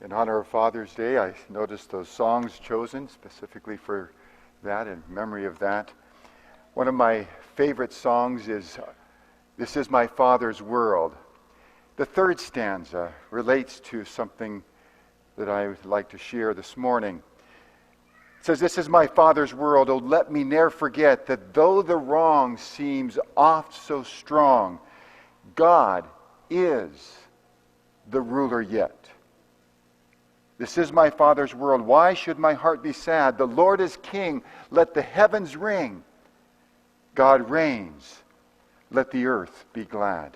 In honor of Father's Day, I noticed those songs chosen specifically for that, in memory of that. One of my favorite songs is This Is My Father's World. The third stanza relates to something that I would like to share this morning. It says, "This is my Father's world, oh let me ne'er forget that though the wrong seems oft so strong, God is the ruler yet. This is my Father's world, why should my heart be sad? The Lord is King, let the heavens ring. God reigns, let the earth be glad."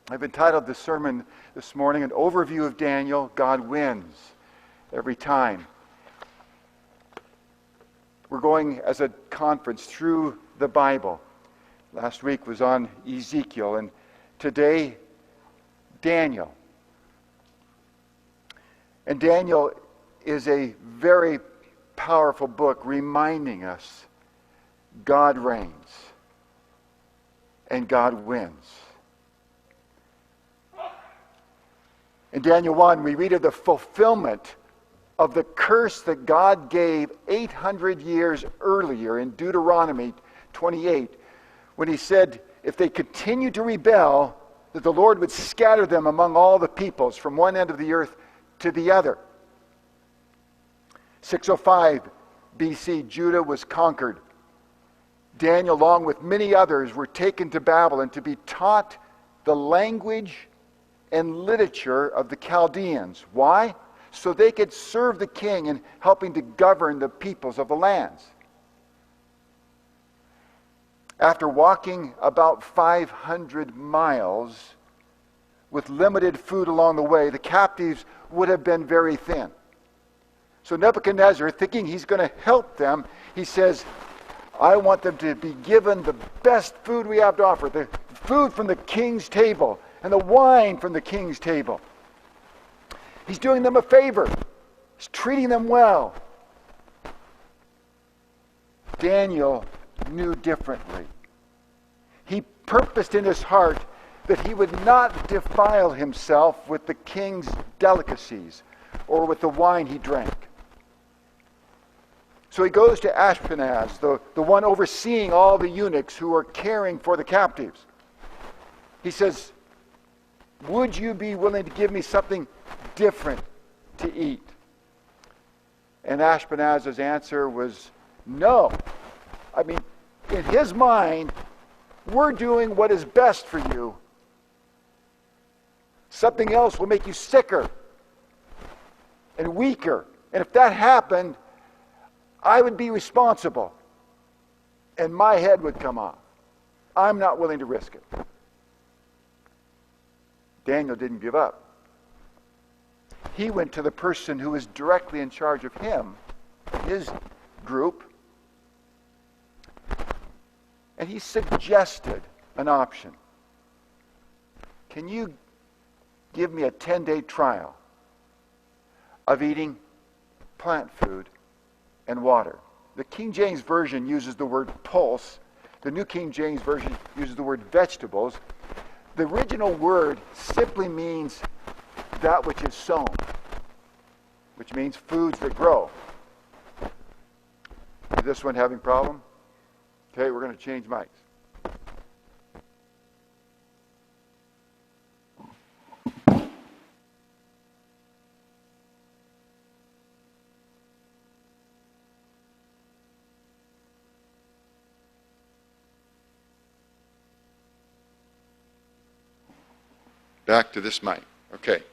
I've entitled this sermon this morning, An Overview of Daniel, God Wins Every Time. We're going as a conference through the Bible. Last week was on Ezekiel, and today, Daniel. And Daniel is a very powerful book reminding us God reigns and God wins. In Daniel 1, we read of the fulfillment of the curse that God gave 800 years earlier in Deuteronomy 28, when he said if they continued to rebel, that the Lord would scatter them among all the peoples from one end of the earth to the other. 605 BC, Judah was conquered. Daniel, along with many others, were taken to Babylon to be taught the language and literature of the Chaldeans. Why? So they could serve the king in helping to govern the peoples of the lands. After walking about 500 miles with limited food along the way, the captives would have been very thin. So Nebuchadnezzar, thinking he's going to help them, he says, I want them to be given the best food we have to offer, the food from the king's table and the wine from the king's table. He's doing them a favor. He's treating them well. Daniel knew differently. He purposed in his heart that he would not defile himself with the king's delicacies or with the wine he drank. So he goes to Ashpenaz, the one overseeing all the eunuchs who are caring for the captives. He says, would you be willing to give me something different to eat? And Ashpenaz's answer was no. I mean, in his mind, we're doing what is best for you. Something else will make you sicker and weaker. And if that happened, I would be responsible. And my head would come off. I'm not willing to risk it. Daniel didn't give up. He went to the person who was directly in charge of him, his group, and he suggested an option. Can you give me a 10-day trial of eating plant food and water? The King James Version uses the word pulse. The New King James Version uses the word vegetables. The original word simply means that which is sown, which means foods that grow. Is this one having a problem? Okay, we're going to change mics. Back to this mic. Okay.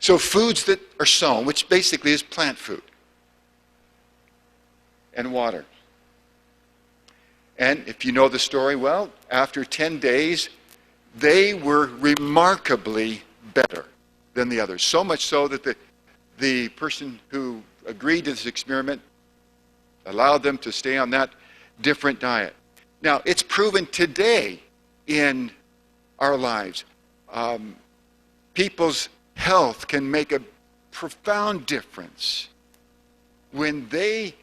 So foods that are sown, which basically is plant food, and water. And if you know the story well, after 10 days, they were remarkably better than the others. So much so that the person who agreed to this experiment allowed them to stay on that different diet. Now, it's proven today in our lives. People's health can make a profound difference when they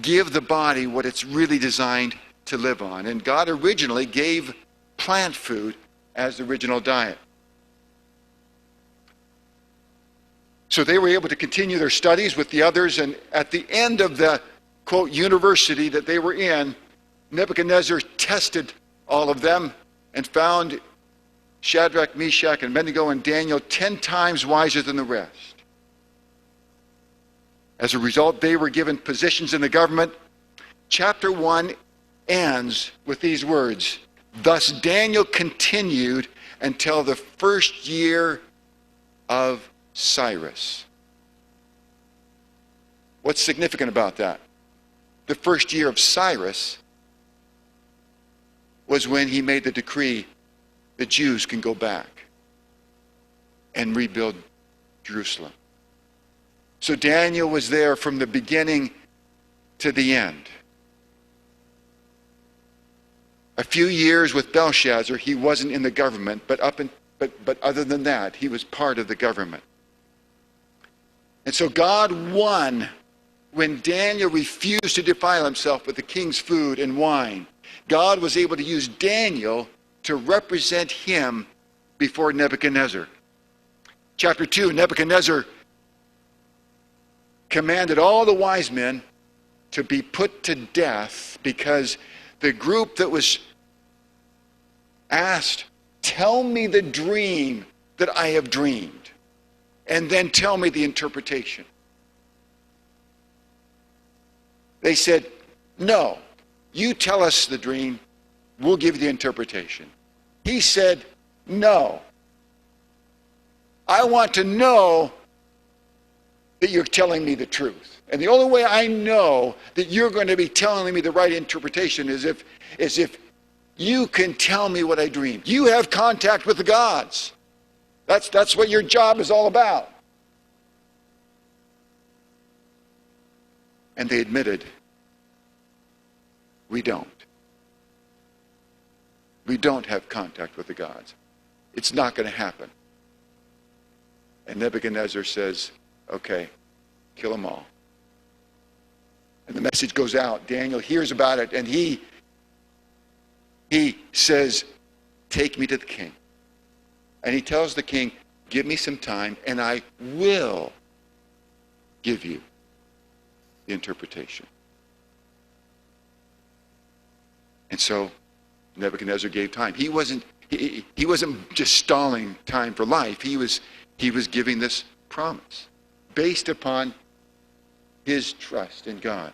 give the body what it's really designed to live on. And God originally gave plant food as the original diet. So they were able to continue their studies with the others, and at the end of the, quote, university that they were in, Nebuchadnezzar tested all of them and found Shadrach, Meshach, and Abednego and Daniel 10 times wiser than the rest. As a result, they were given positions in the government. Chapter 1 ends with these words, "Thus Daniel continued until the first year of Cyrus." What's significant about that? The first year of Cyrus was when he made the decree the Jews can go back and rebuild Jerusalem. So Daniel was there from the beginning to the end. A few years with Belshazzar, he wasn't in the government, but other than that, he was part of the government. And so God won when Daniel refused to defile himself with the king's food and wine. God was able to use Daniel to represent him before Nebuchadnezzar. Chapter 2, Nebuchadnezzar commanded all the wise men to be put to death because the group that was asked, "Tell me the dream that I have dreamed, and then tell me the interpretation." They said, "No, you tell us the dream, we'll give you the interpretation." He said, "No, I want to know that you're telling me the truth. And the only way I know that you're going to be telling me the right interpretation is if you can tell me what I dreamed. You have contact with the gods. That's what your job is all about." And they admitted, "We don't. We don't have contact with the gods. It's not going to happen." And Nebuchadnezzar says, "Okay, kill them all." And the message goes out. Daniel hears about it, and he says, "Take me to the king." And he tells the king, "Give me some time, and I will give you the interpretation." And so Nebuchadnezzar gave time. He wasn't just stalling time for life. He was giving this promise based upon his trust in God.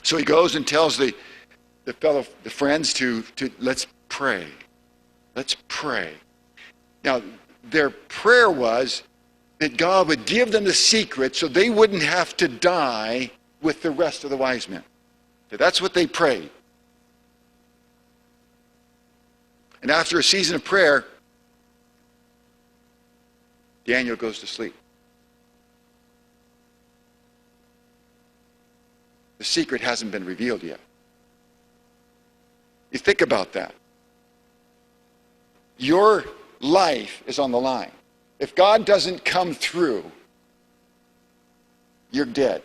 So he goes and tells the friends to let's pray. Let's pray. Now, their prayer was that God would give them the secret so they wouldn't have to die with the rest of the wise men. So that's what they prayed. And after a season of prayer, Daniel goes to sleep. The secret hasn't been revealed yet. You think about that. Your life is on the line. If God doesn't come through, you're dead,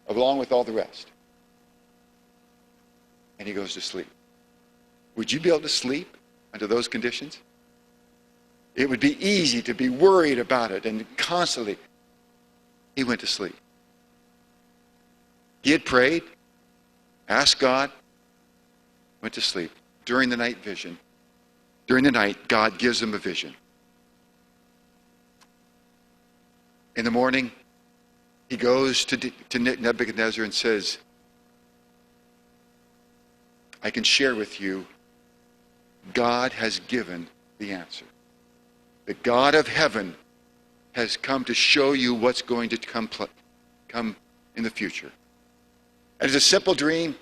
along with all the rest. And he goes to sleep. Would you be able to sleep under those conditions? It would be easy to be worried about it and constantly. He went to sleep. He had prayed, asked God, went to sleep. During the night, God gives him a vision. In the morning, he goes to Nebuchadnezzar and says, "I can share with you, God has given the answer. The God of heaven has come to show you what's going to come in the future." And it's a simple dream.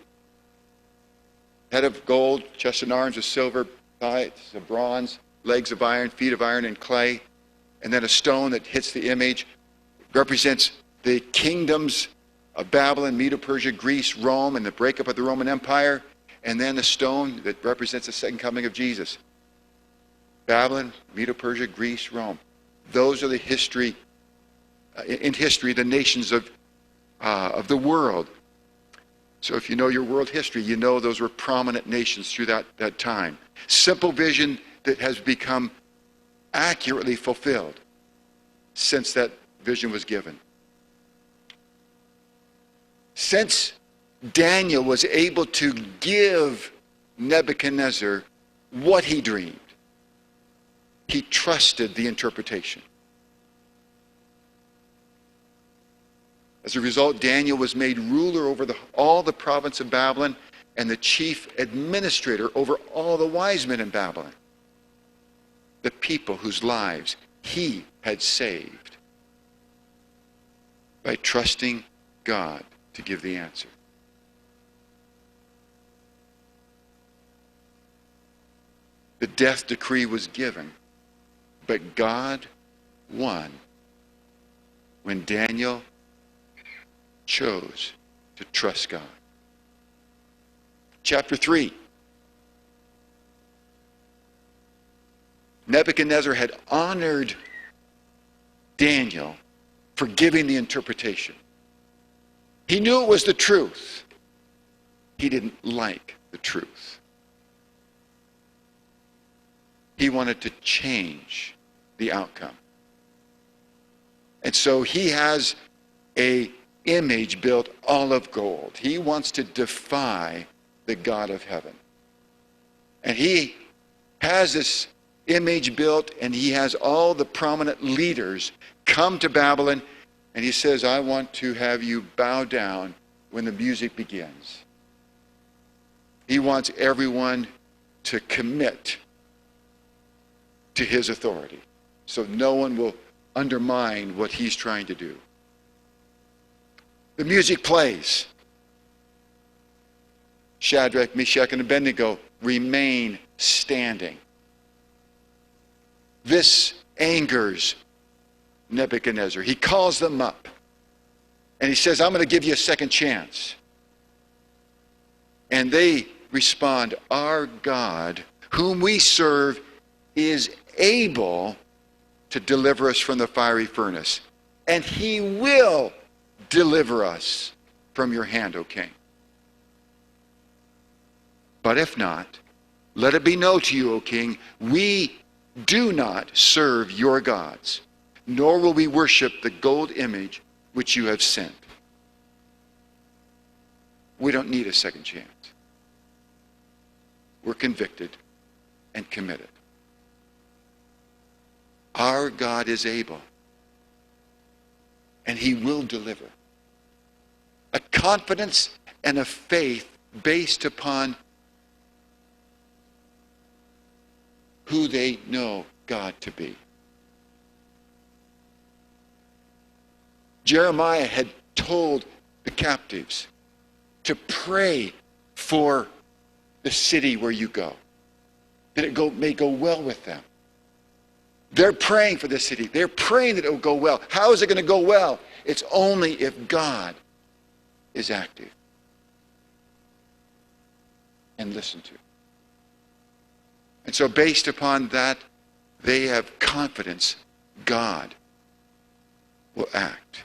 Head of gold, chest and arms of silver, thighs of bronze, legs of iron, feet of iron and clay, and then a stone that hits the image represents the kingdoms of Babylon, Medo-Persia, Greece, Rome, and the breakup of the Roman Empire, and then a stone that represents the second coming of Jesus. Babylon, Medo-Persia, Greece, Rome. Those are the history, the nations of the world. So if you know your world history, you know those were prominent nations through that time. Simple vision that has become accurately fulfilled since that vision was given. Since Daniel was able to give Nebuchadnezzar what he dreamed, he trusted the interpretation. As a result, Daniel was made ruler over all the province of Babylon and the chief administrator over all the wise men in Babylon, the people whose lives he had saved by trusting God to give the answer. The death decree was given, but God won when Daniel chose to trust God. Chapter 3. Nebuchadnezzar had honored Daniel for giving the interpretation. He knew it was the truth. He didn't like the truth. He wanted to change the outcome. And so he has an image built all of gold. He wants to defy the God of heaven. And he has this image built, and he has all the prominent leaders come to Babylon, and he says, I want to have you bow down when the music begins. He wants everyone to commit to his authority, so no one will undermine what he's trying to do. The music plays. Shadrach, Meshach, and Abednego remain standing. This angers Nebuchadnezzar. He calls them up and he says, I'm going to give you a second chance. And they respond, our God, whom we serve, is able to deliver us from the fiery furnace, and he will deliver us from your hand, O king. But if not, let it be known to you, O king, we do not serve your gods, nor will we worship the gold image which you have sent. We don't need a second chance. We're convicted and committed. Our God is able, and he will deliver. A confidence and a faith based upon who they know God to be. Jeremiah had told the captives to pray for the city where you go, that it may go well with them. They're praying for this city. They're praying that it will go well. How is it going to go well? It's only if God is active and listened to. And so based upon that, they have confidence God will act.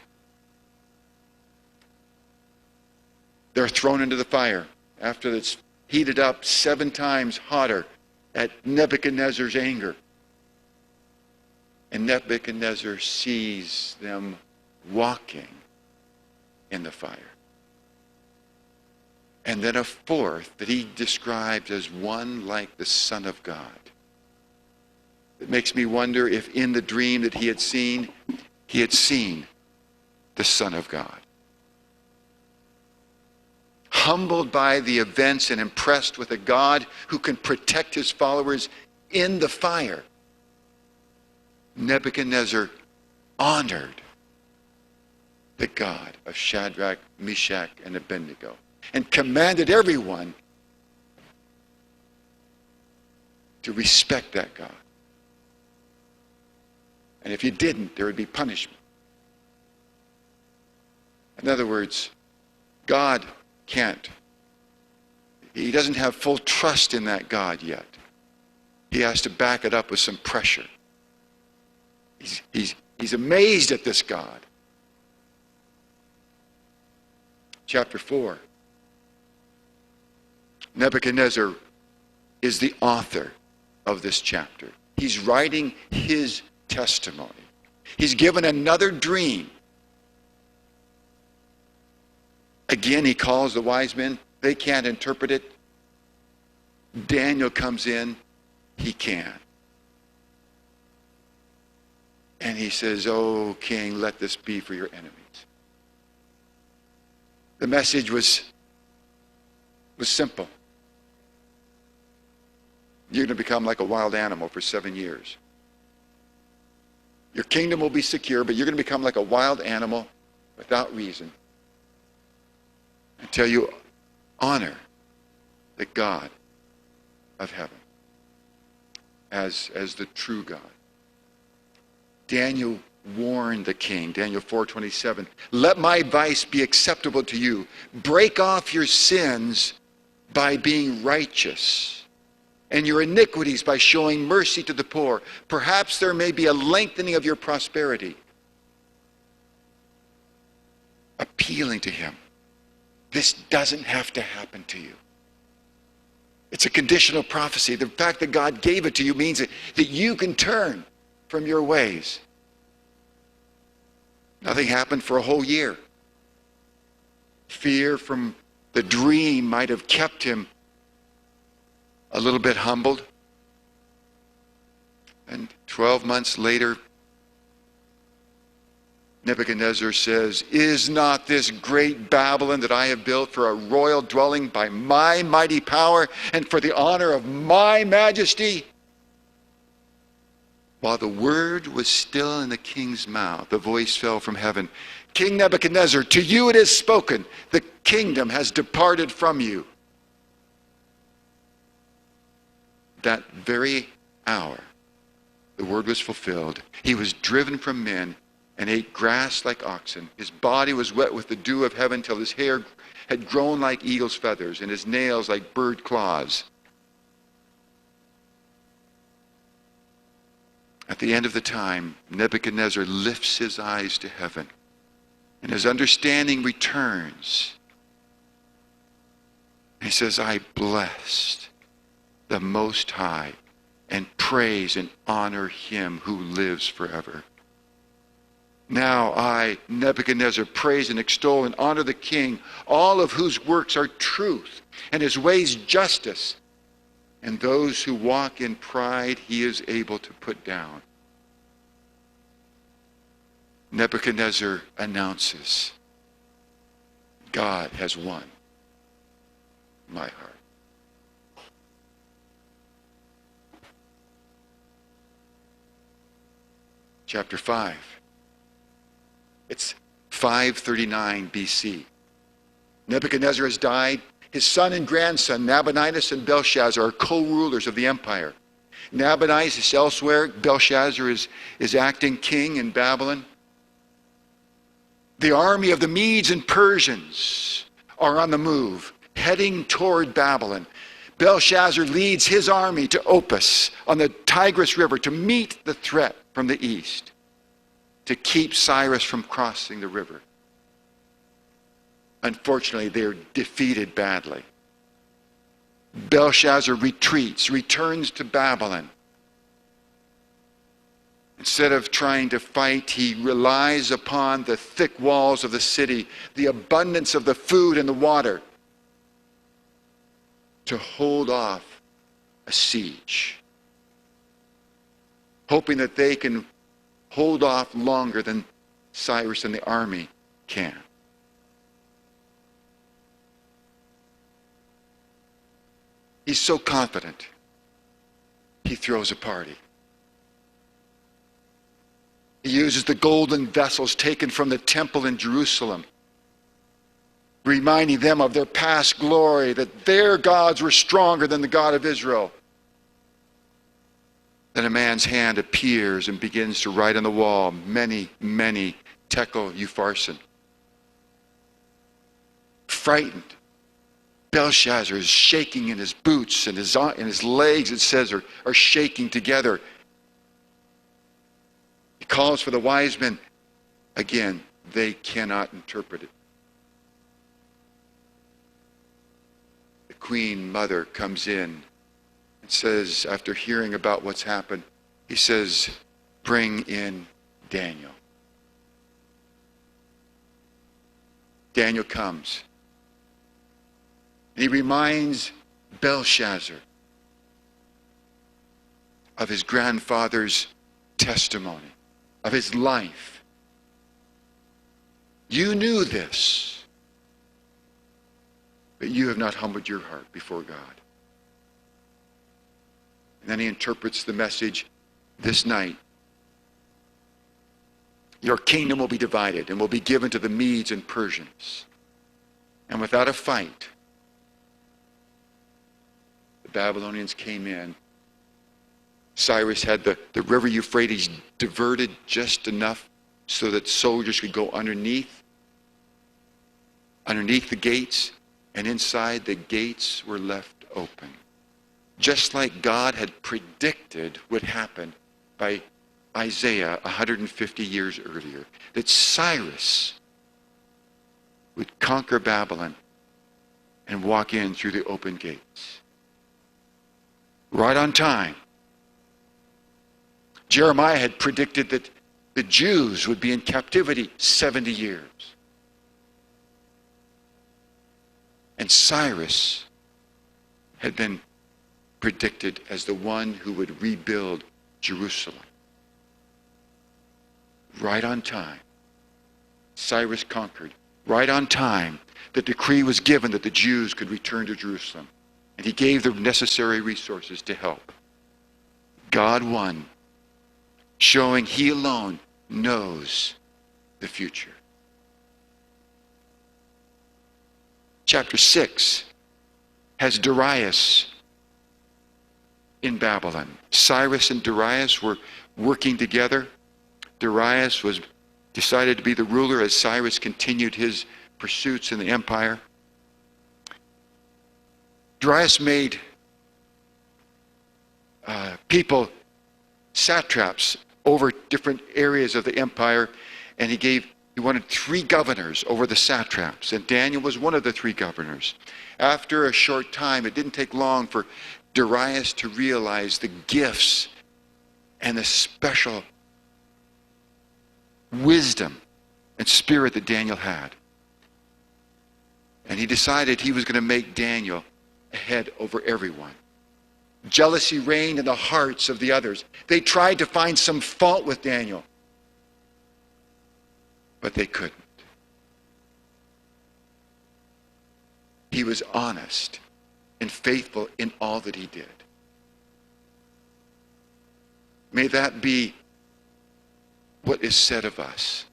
They're thrown into the fire after it's heated up 7 times hotter at Nebuchadnezzar's anger. And Nebuchadnezzar sees them walking in the fire. And then a fourth that he describes as one like the Son of God. It makes me wonder if in the dream that he had seen the Son of God. Humbled by the events and impressed with a God who can protect his followers in the fire, Nebuchadnezzar honored the God of Shadrach, Meshach, and Abednego and commanded everyone to respect that God. And if you didn't, there would be punishment. In other words, God can't. He doesn't have full trust in that God yet. He has to back it up with some pressure. He's amazed at this God. Chapter 4. Nebuchadnezzar is the author of this chapter. He's writing his testimony. He's given another dream. Again, he calls the wise men. They can't interpret it. Daniel comes in. He can. And he says, "O king, let this be for your enemies." The message was simple. You're going to become like a wild animal for 7 years. Your kingdom will be secure, but you're going to become like a wild animal without reason until you honor the God of heaven as the true God. Daniel warned the king, Daniel 4:27, "Let my advice be acceptable to you. Break off your sins by being righteous, and your iniquities by showing mercy to the poor. Perhaps there may be a lengthening of your prosperity." Appealing to him. This doesn't have to happen to you. It's a conditional prophecy. The fact that God gave it to you means that you can turn from your ways. Nothing happened for a whole year. Fear from the dream might have kept him a little bit humbled. And 12 months later, Nebuchadnezzar says, "Is not this great Babylon that I have built for a royal dwelling by my mighty power and for the honor of my majesty?" While the word was still in the king's mouth, the voice fell from heaven, "King Nebuchadnezzar, to you it is spoken, the kingdom has departed from you." That very hour, the word was fulfilled. He was driven from men and ate grass like oxen. His body was wet with the dew of heaven till his hair had grown like eagle's feathers and his nails like bird claws. At the end of the time, Nebuchadnezzar lifts his eyes to heaven, and his understanding returns. He says, "I blessed the Most High and praise and honor him who lives forever. Now I, Nebuchadnezzar, praise and extol and honor the King, all of whose works are truth and his ways justice. And those who walk in pride he is able to put down." Nebuchadnezzar announces, God has won my heart. Chapter 5. It's 539 BC. Nebuchadnezzar has died. His son and grandson, Nabonidus and Belshazzar, are co-rulers of the empire. Nabonidus is elsewhere. Belshazzar is acting king in Babylon. The army of the Medes and Persians are on the move, heading toward Babylon. Belshazzar leads his army to Opus on the Tigris River to meet the threat from the east, to keep Cyrus from crossing the river. Unfortunately, they're defeated badly. Belshazzar retreats, returns to Babylon. Instead of trying to fight, he relies upon the thick walls of the city, the abundance of the food and the water, to hold off a siege, hoping that they can hold off longer than Cyrus and the army can. He's so confident, he throws a party. He uses the golden vessels taken from the temple in Jerusalem, reminding them of their past glory, that their gods were stronger than the God of Israel. Then a man's hand appears and begins to write on the wall, "Many, many tekel upharsin." Frightened, Belshazzar is shaking in his boots, and his legs, it says, are shaking together. He calls for the wise men. Again, they cannot interpret it. The queen mother comes in and says, after hearing about what's happened, he says, "Bring in Daniel. Daniel comes. He reminds Belshazzar of his grandfather's testimony, of his life. You knew this, but you have not humbled your heart before God. And then he interprets the message this night. Your kingdom will be divided and will be given to the Medes and Persians. And without a fight, the Babylonians came in. Cyrus had the river Euphrates diverted just enough so that soldiers could go underneath the gates, and inside the gates were left open. Just like God had predicted would happen by Isaiah 150 years earlier, that Cyrus would conquer Babylon and walk in through the open gates. Right on time. Jeremiah had predicted that the Jews would be in captivity 70 years. And Cyrus had been predicted as the one who would rebuild Jerusalem. Right on time. Cyrus conquered. Right on time, the decree was given that the Jews could return to Jerusalem. And he gave the necessary resources to help. God won, showing he alone knows the future. Chapter 6 has Darius in Babylon. Cyrus and Darius were working together. Darius was decided to be the ruler as Cyrus continued his pursuits in the empire. Darius made people satraps over different areas of the empire, and he wanted 3 governors over the satraps, and Daniel was one of the 3 governors. After a short time, it didn't take long for Darius to realize the gifts and the special wisdom and spirit that Daniel had. And he decided he was going to make Daniel a head over everyone. Jealousy reigned in the hearts of the others. They tried to find some fault with Daniel, but they couldn't. He was honest and faithful in all that he did. May that be what is said of us.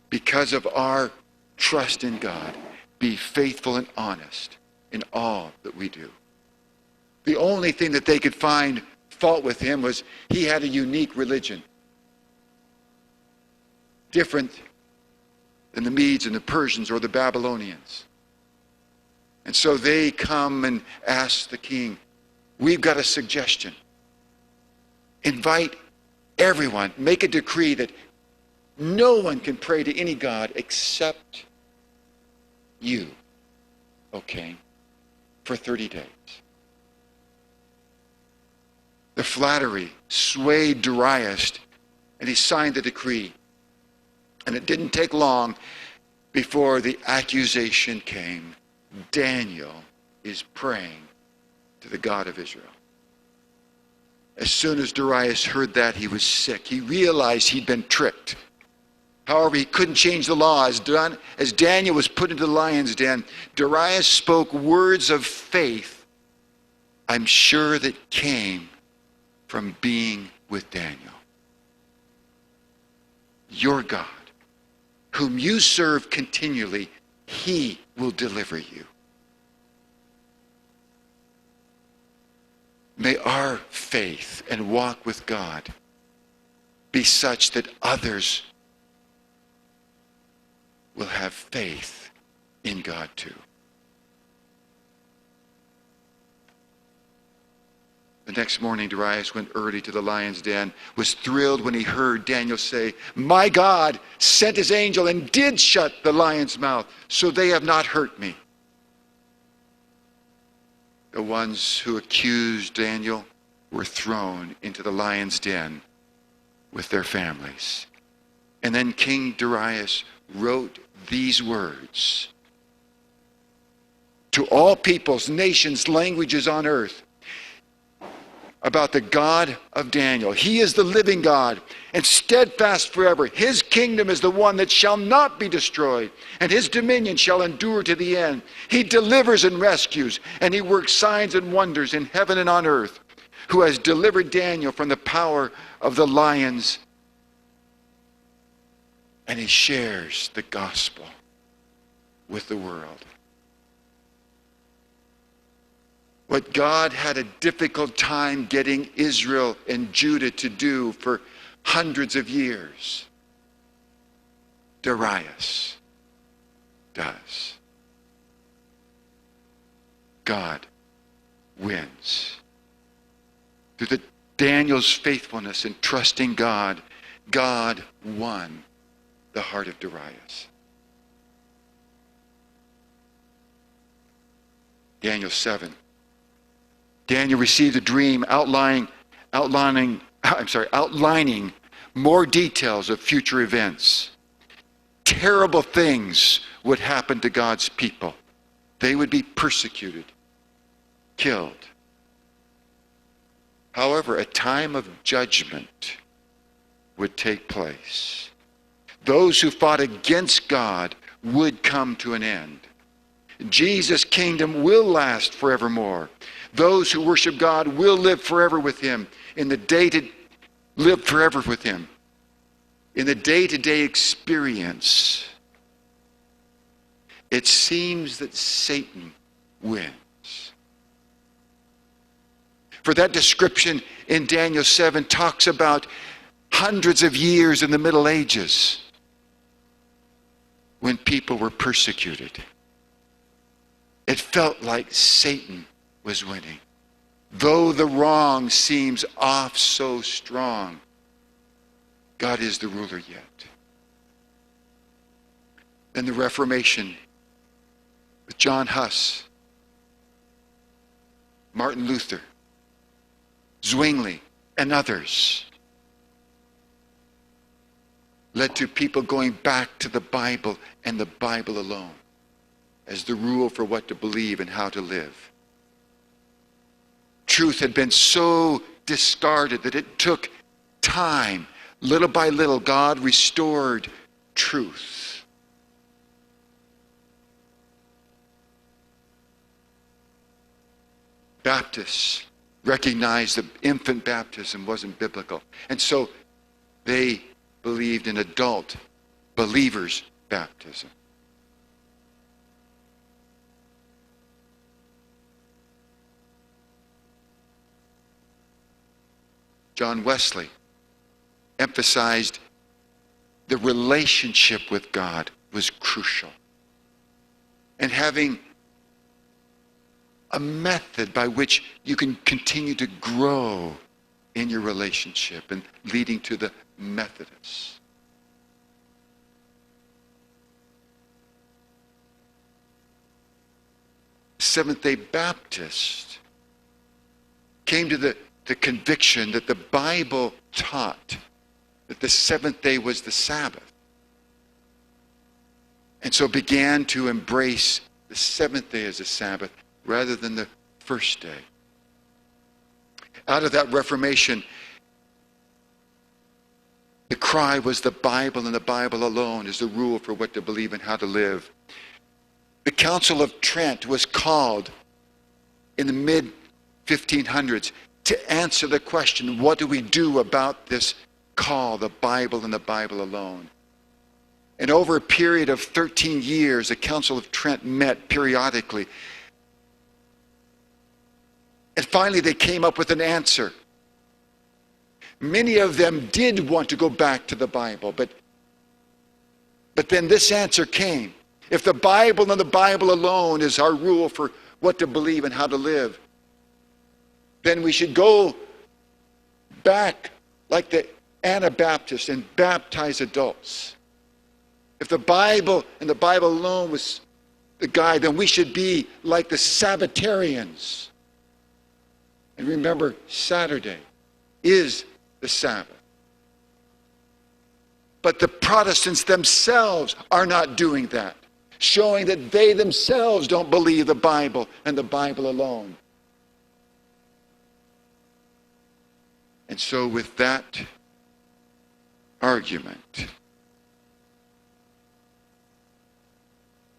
Because of our trust in God, be faithful and honest in all that we do. The only thing that they could find fault with him was he had a unique religion. Different than the Medes and the Persians or the Babylonians. And so they come and ask the king, we've got a suggestion. Invite everyone, make a decree that no one can pray to any god except you, okay, for 30 days. The flattery swayed Darius, and he signed the decree. And it didn't take long before the accusation came. Daniel is praying to the God of Israel. As soon as Darius heard that, he was sick. He realized he'd been tricked. However, he couldn't change the law. As Daniel was put into the lion's den, Darius spoke words of faith, I'm sure, that came from being with Daniel. Your God, whom you serve continually, he will deliver you. May our faith and walk with God be such that others will have faith in God too. The next morning, Darius went early to the lion's den, was thrilled when he heard Daniel say, my God sent his angel and did shut the lion's mouth, so they have not hurt me. The ones who accused Daniel were thrown into the lion's den with their families. And then King Darius wrote these words: to all peoples, nations, languages on earth, about the God of Daniel. He is the living God and steadfast forever. His kingdom is the one that shall not be destroyed, and his dominion shall endure to the end. He delivers and rescues, and he works signs and wonders in heaven and on earth, who has delivered Daniel from the power of the lions. And he shares the gospel with the world. What God had a difficult time getting Israel and Judah to do for hundreds of years, Darius does. God wins. Through Daniel's faithfulness and trusting God, God won the heart of Darius. Daniel 7. Daniel received a dream outlining more details of future events. Terrible things would happen to God's people. They would be persecuted, killed. However, a time of judgment would take place. Those who fought against God would come to an end. Jesus' kingdom will last forevermore. Those who worship God will live forever with him in the day-to-day experience. It seems that Satan wins. For that description in Daniel 7 talks about hundreds of years in the Middle Ages when people were persecuted. It felt like Satan was winning. Though the wrong seems off so strong, God is the ruler yet. Then the Reformation with John Huss, Martin Luther, Zwingli, and others led to people going back to the Bible and the Bible alone as the rule for what to believe and how to live. Truth had been so discarded that it took time. Little by little, God restored truth. Baptists recognized that infant baptism wasn't biblical. And so they believed in adult believers' baptism. John Wesley emphasized the relationship with God was crucial. And having a method by which you can continue to grow in your relationship, and leading to the Methodists. Seventh-day Baptist came to the conviction that the Bible taught that the seventh day was the Sabbath. And so began to embrace the seventh day as a Sabbath rather than the first day. Out of that Reformation, the cry was the Bible and the Bible alone is the rule for what to believe and how to live. The Council of Trent was called in the mid-1500s to answer the question, what do we do about this call, the Bible and the Bible alone? And over a period of 13 years, the Council of Trent met periodically. And finally, they came up with an answer. Many of them did want to go back to the Bible, but then this answer came. If the Bible and the Bible alone is our rule for what to believe and how to live, then we should go back like the Anabaptists and baptize adults. If the Bible and the Bible alone was the guide, then we should be like the Sabbatarians. And remember, Saturday is the Sabbath. But the Protestants themselves are not doing that, showing that they themselves don't believe the Bible and the Bible alone. And so with that argument,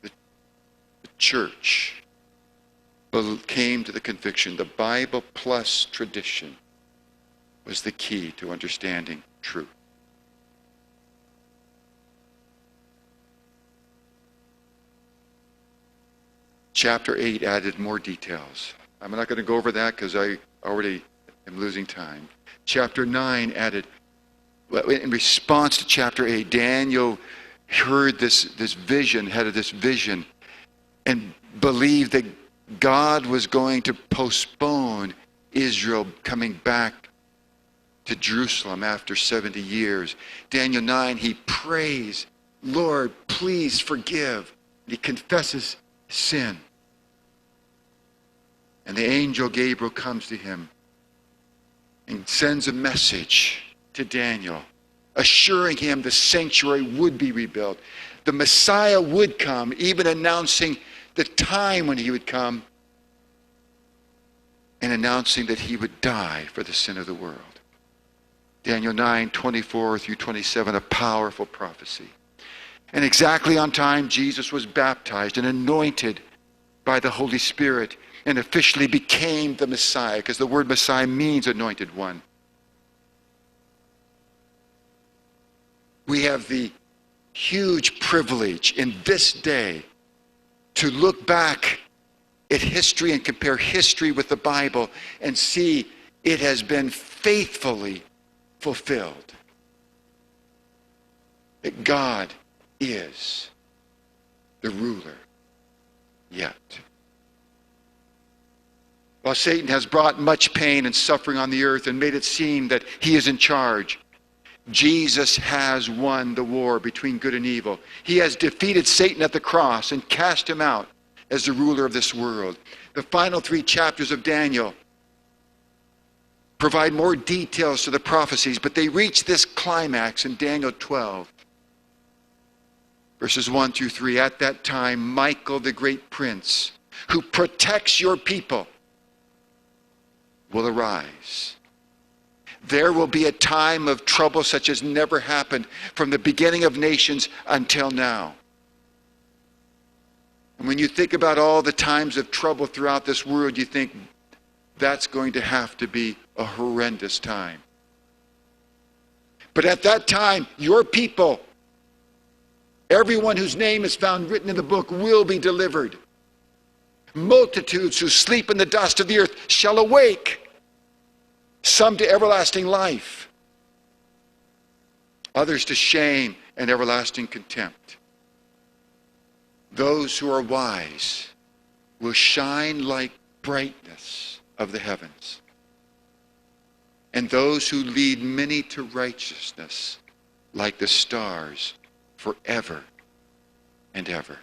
the church came to the conviction the Bible plus tradition was the key to understanding truth. Chapter 8 added more details. I'm not going to go over that because I already am losing time. Chapter 9 added, in response to chapter 8, Daniel heard this vision, had this vision, and believed that God was going to postpone Israel coming back to Jerusalem after 70 years. Daniel 9, he prays, Lord, please forgive. He confesses sin. And the angel Gabriel comes to him and sends a message to Daniel, assuring him the sanctuary would be rebuilt. The Messiah would come, even announcing the time when he would come, and announcing that he would die for the sin of the world. Daniel 9:24 through 27, a powerful prophecy. And exactly on time, Jesus was baptized and anointed by the Holy Spirit and officially became the Messiah, because the word Messiah means anointed one. We have the huge privilege in this day to look back at history and compare history with the Bible and see it has been faithfully fulfilled. That God is the ruler yet. While Satan has brought much pain and suffering on the earth and made it seem that he is in charge, Jesus has won the war between good and evil. He has defeated Satan at the cross and cast him out as the ruler of this world. The final 3 chapters of Daniel provide more details to the prophecies, but they reach this climax in Daniel 12, verses 1 through 3. At that time, Michael, the great prince, who protects your people, will arise. There will be a time of trouble such as never happened from the beginning of nations until now. And when you think about all the times of trouble throughout this world, you think that's going to have to be a horrendous time. But at that time, your people, everyone whose name is found written in the book, will be delivered. Multitudes who sleep in the dust of the earth shall awake, some to everlasting life, others to shame and everlasting contempt. Those who are wise will shine like brightness of the heavens, and those who lead many to righteousness like the stars forever and ever.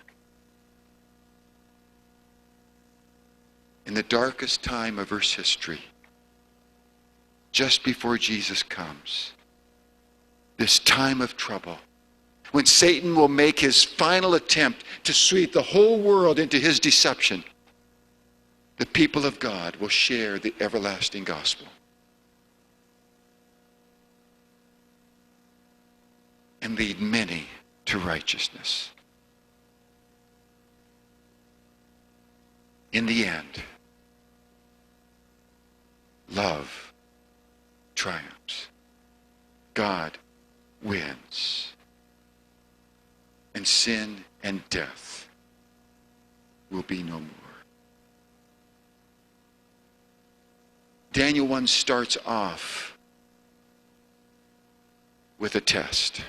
In the darkest time of Earth's history, just before Jesus comes, this time of trouble, when Satan will make his final attempt to sweep the whole world into his deception, the people of God will share the everlasting gospel and lead many to righteousness. In the end, love triumphs. God wins. And sin and death will be no more. Daniel 1 starts off with a test.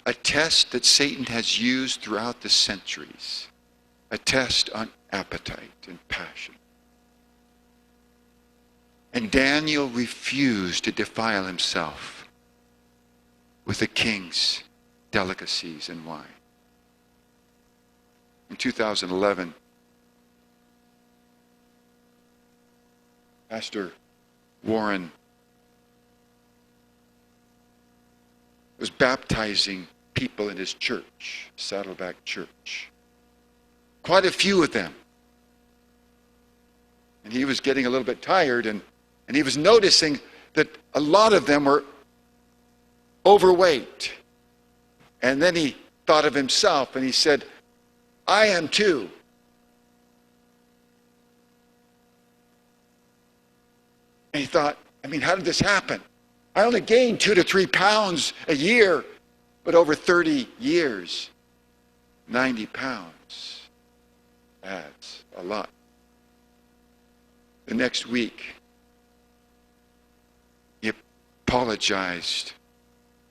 A test that Satan has used throughout the centuries. A test on appetite and passion. And Daniel refused to defile himself with the king's delicacies and wine. In 2011, Pastor Warren was baptizing people in his church, Saddleback Church. Quite a few of them. And he was getting a little bit tired, and he was noticing that a lot of them were overweight. And then he thought of himself, and he said, I am too. And he thought, how did this happen? I only gained 2 to 3 pounds a year, but over 30 years, 90 pounds. That's a lot. The next week, he apologized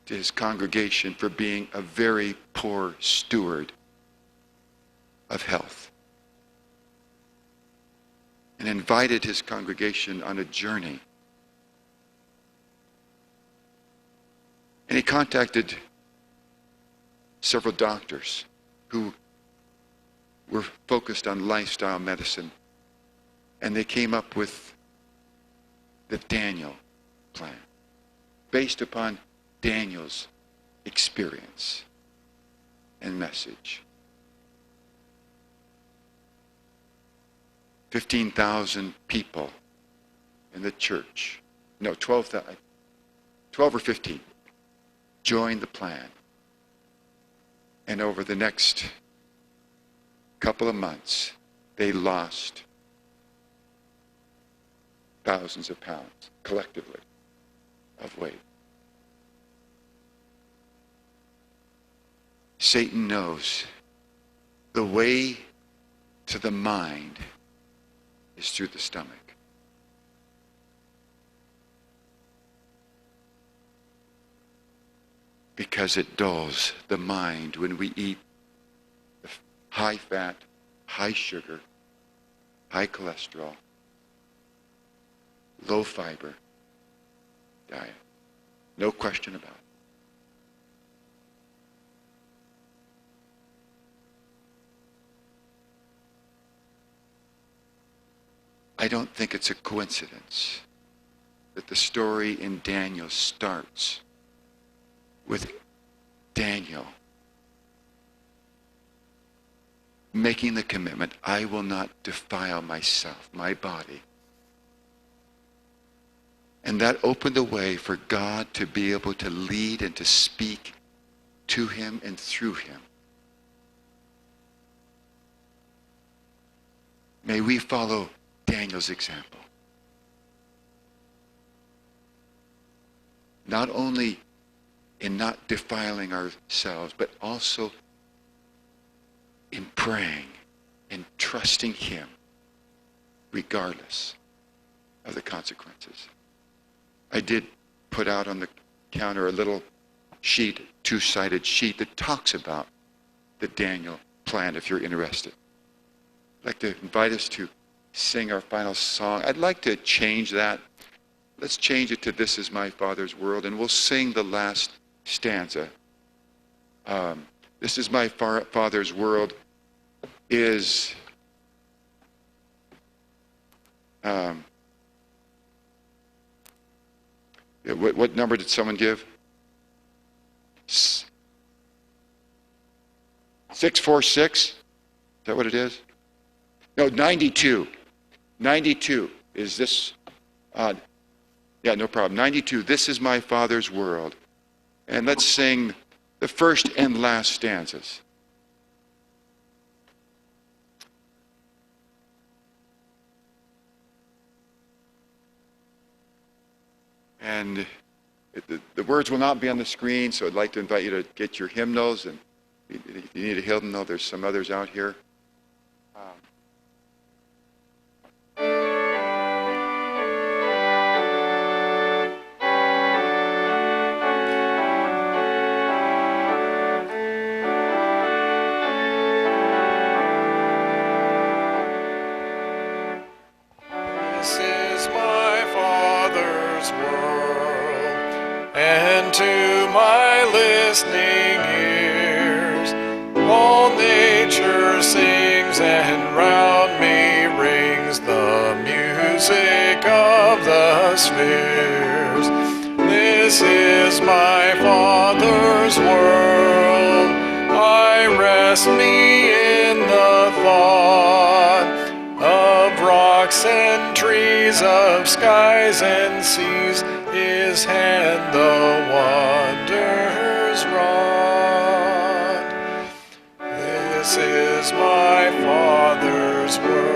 to his congregation for being a very poor steward of health, and invited his congregation on a journey. And he contacted several doctors who were focused on lifestyle medicine, and they came up with the Daniel plan, based upon Daniel's experience and message. 15,000 people in the church, 12 or 15, joined the plan. And over the next couple of months, they lost thousands of pounds, collectively, of weight. Satan knows the way to the mind is through the stomach. Because it dulls the mind when we eat high fat, high sugar, high cholesterol, low fiber diet. No question about it. I don't think it's a coincidence that the story in Daniel starts with Daniel making the commitment, I will not defile myself, my body. And that opened the way for God to be able to lead and to speak to him and through him. May we follow Daniel's example. Not only in not defiling ourselves, but also in praying and trusting him regardless of the consequences. I did put out on the counter a little sheet, two-sided sheet that talks about the Daniel plan if you're interested. I'd like to invite us to sing our final song. I'd like to change that. Let's change it to This Is My Father's World, and we'll sing the last stanza. This is my Father's world is what number did someone give? 646? Is that what it is? No, 92. 92 is this. Yeah, no problem. 92, This Is My Father's World. And let's sing the first and last stanzas. And the words will not be on the screen, so I'd like to invite you to get your hymnals. And if you need a hymnal, there's some others out here. Listening ears, all nature sings, and round me rings the music of the spheres. This is my Father. bless me in the thought of rocks and trees, of skies and seas, his hand the wonders wrought. This is my Father's word.